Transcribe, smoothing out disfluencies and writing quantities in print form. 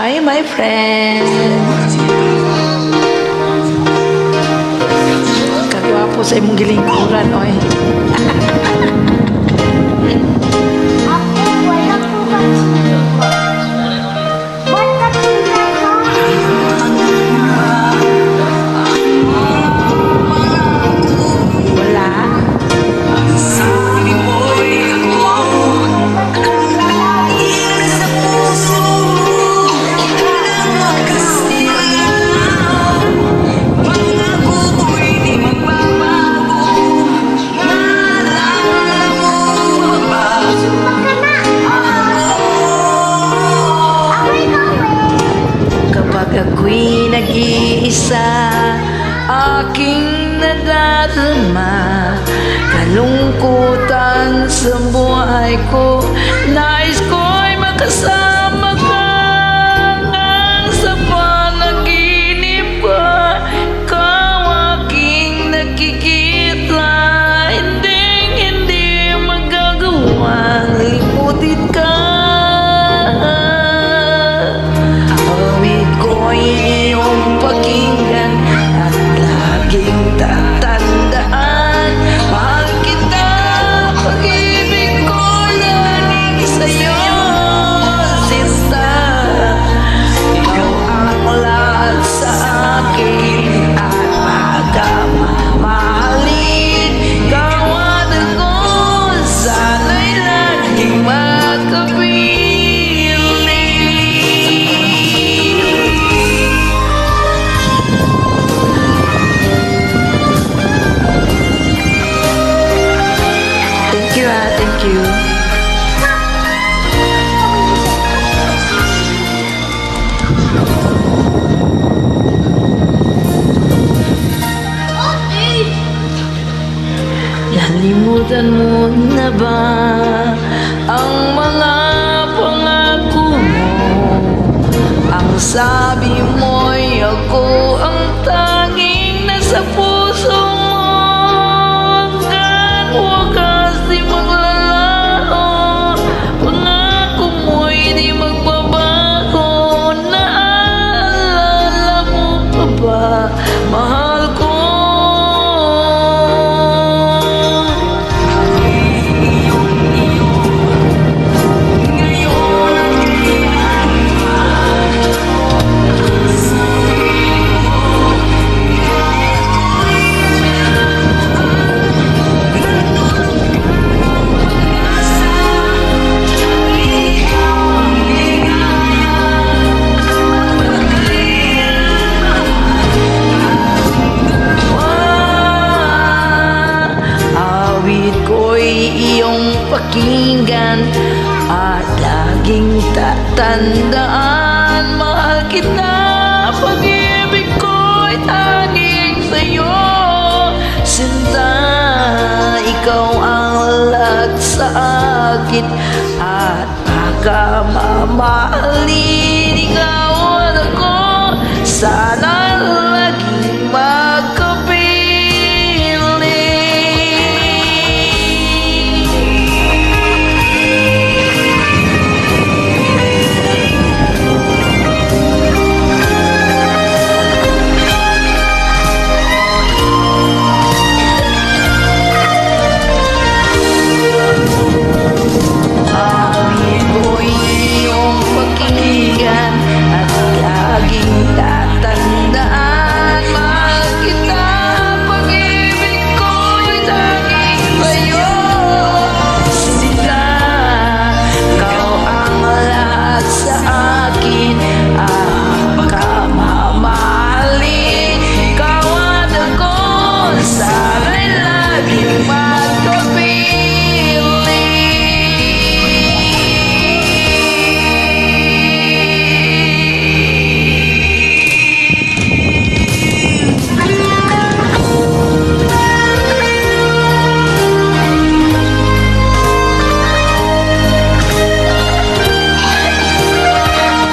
Hi, my friend. Kagwapo sa imong gilingkuran, oy. Ako, wala po kasi. Ba't katulad mo? Wala. Kapag ako'y nag-iisa, aking nadarama kalungkutan sa buhay ko. Nais ko'y makasama ka hanggang sa panaginip ko. Ikaw aking nakikita, hindi magagawang limutin ka. Awit ko'y iyong pakinggan at laging tatandaan. Mahal kita, pag-ibig ko laging sa'yo, sinta. Ikaw ang lahat sa akin at pagkamamahalin. Ikaw at ako, sana'y laging magkapiling. Thank you, thank you. Nalimutan mo na ba ang mga pangako mo? Ang sabi mo'y ako ang tanging nasa puso mo. Hanggang wakas di maglalaho, pangako mo'y di magbabago. Naalala mo pa ba, mahal ko? Awit ko'y iyong pakinggan at laging tatandaan. Mahal kita, pag-ibig ko'y tanging sa'yo, sinta. Ikaw ang lahat sa akin at pagkamamahalin.